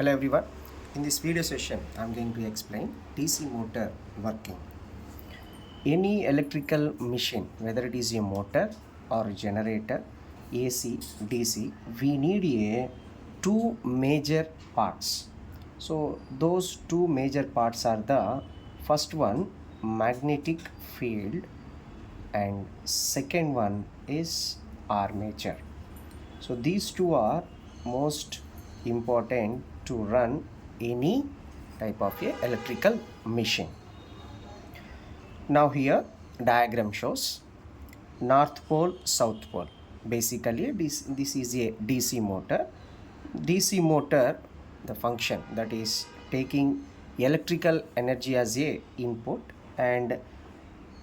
Hello everyone. In this video session, I am going to explain DC motor working. Any electrical machine, whether it is a motor or a generator, AC, DC, we need two major parts. So those two major parts are the first one magnetic field and second one is armature. So these two are most important to run any type of a electrical machine. Now here diagram shows north pole, south pole. Basically this is a DC motor. DC motor, the function that is taking electrical energy as a input and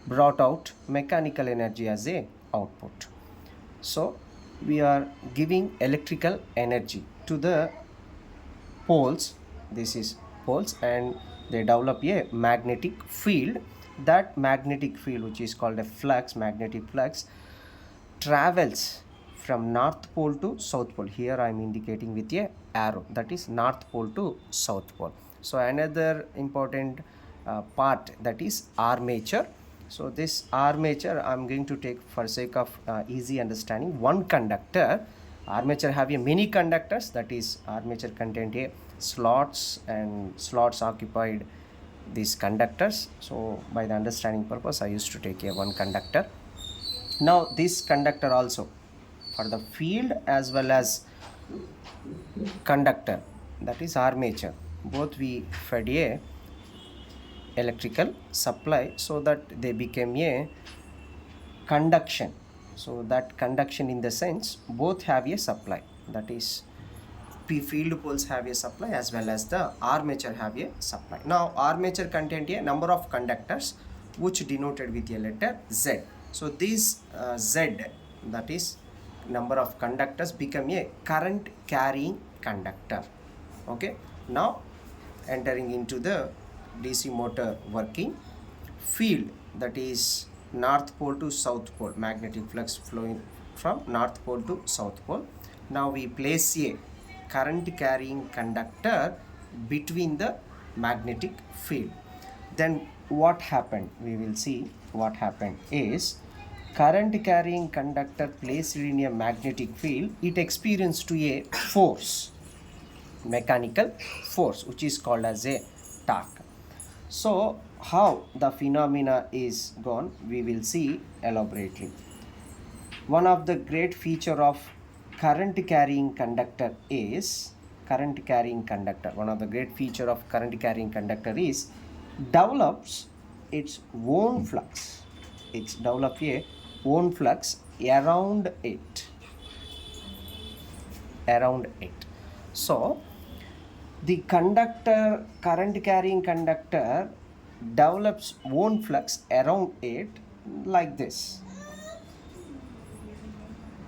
brought out mechanical energy as a output. So we are giving electrical energy to the poles. This is poles, and they develop a magnetic field. That magnetic field, which is called a flux, magnetic flux, travels from north pole to south pole. Here I am indicating with a arrow, that is north pole to south pole. So another important part, that is armature. So this armature I am going to take for sake of easy understanding. One conductor, armature have a many conductors, that is armature contained a slots, and slots occupied these conductors. So by the understanding purpose I used to take a one conductor. Now this conductor also for the field as well as conductor, that is armature, both we fed a electrical supply so that they became a conduction. So that conduction, in the sense, both have a supply, that is field poles have a supply as well as the armature have a supply. Now armature contained a number of conductors which denoted with a letter Z. So this Z, that is number of conductors, become a current carrying conductor. Okay, now entering into the DC motor working. Field, that is north pole to south pole, magnetic flux flowing from north pole to south pole. Now we place a current carrying conductor between the magnetic field. Then what happened? We will see what happened is, current carrying conductor placed in a magnetic field, it experienced to a force, mechanical force, which is called as a torque. So how the phenomena is gone, we will see elaborately. One of the great feature of current carrying conductor is, one of the great feature of current carrying conductor is develops its own flux. It's develop a own flux around it. So the conductor, current carrying conductor develops own flux around it like this.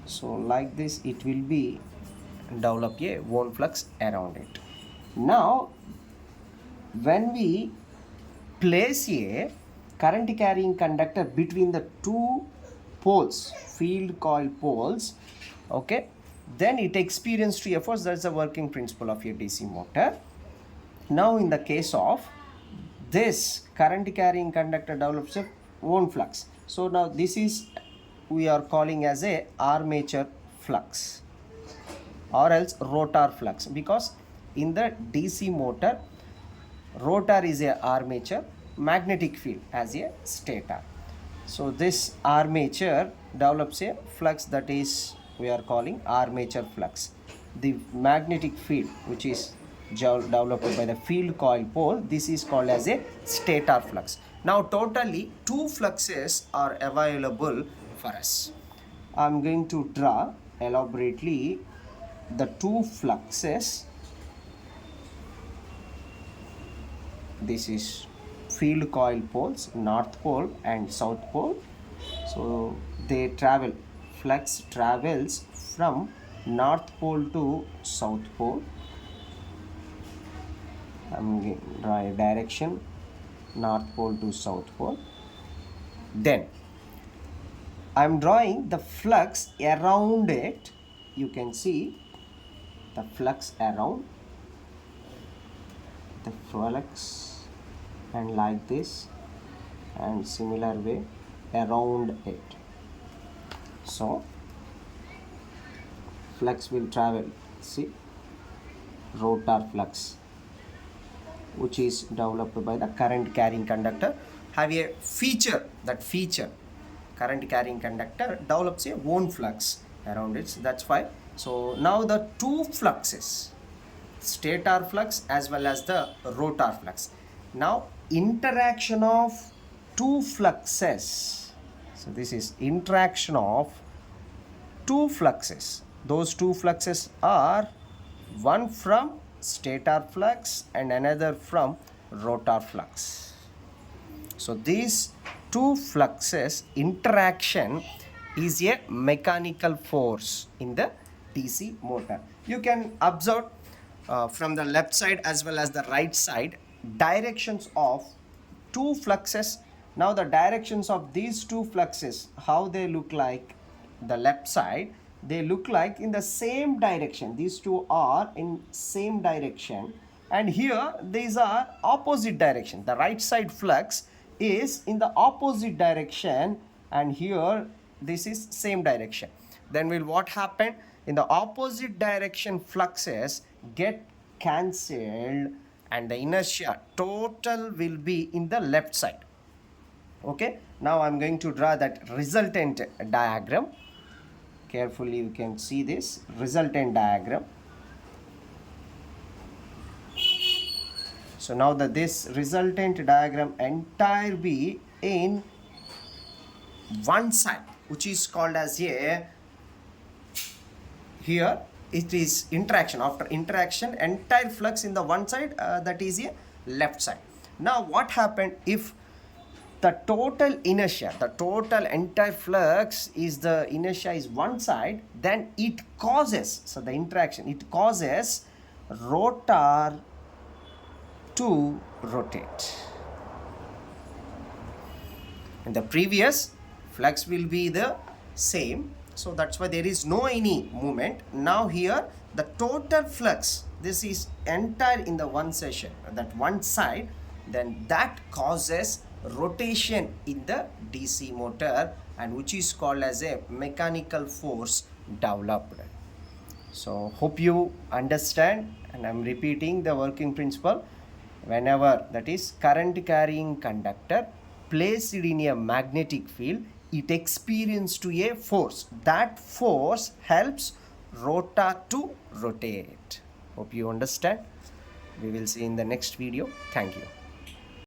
So like this it will be develop a own flux around it. Now when we place a current carrying conductor between the two poles, field coil poles, okay, then it experiences to a force. That's the working principle of your DC motor. Now in the case of this current carrying conductor develops a own flux. So now this is, we are calling as a armature flux or else rotor flux, because in the DC motor, rotor is a armature, magnetic field as a stator. So this armature develops a flux, that is we are calling armature flux. The magnetic field, which is developed by the field coil pole, this is called as a stator flux. Now totally two fluxes are available for us. I am going to draw elaborately the two fluxes. This is field coil poles, north pole and south pole. So they travel, flux travels from north pole to south pole. I'm going to draw a direction, north pole to south pole. Then I'm drawing the flux around it. You can see the flux around. the flux, and like this, and similar way around it. So flux will travel, see, rotor flux, which is developed by the current carrying conductor, have a feature. That feature, current carrying conductor develops a own flux around it. That's why. So now the two fluxes, stator flux as well as the rotor flux, now interaction of two fluxes. So this is interaction of two fluxes. Those two fluxes are one from stator flux and another from rotor flux. So these two fluxes interaction is a mechanical force in the DC motor. You can observe from the left side as well as the right side directions of two fluxes. Now the directions of these two fluxes, how they look like, the left side, they look like in the same direction. These two are in same direction, and here these are opposite direction. The right side flux is in the opposite direction, and here this is same direction. Then will what happen? In the opposite direction fluxes get cancelled, and the inertia total will be in the left side. Okay, now I'm going to draw that resultant diagram. Carefully you can see this resultant diagram. So now this resultant diagram entire be in one side, which is called as a, here it is interaction. After interaction, entire flux in the one side, that is a left side. Now what happened if the total inertia, the total entire flux is, the inertia is one side, then it causes, so the interaction, it causes rotor to rotate. In the previous, flux will be the same, so that's why there is no any movement. Now here the total flux, this is entire in the one section, that one side, then that causes rotation in the DC motor, and which is called as a mechanical force developed. So hope you understand, and I'm repeating the working principle. Whenever, that is, current carrying conductor placed in a magnetic field, it experiences to a force. That force helps rotor to rotate. Hope you understand. We will see in the next video. Thank you.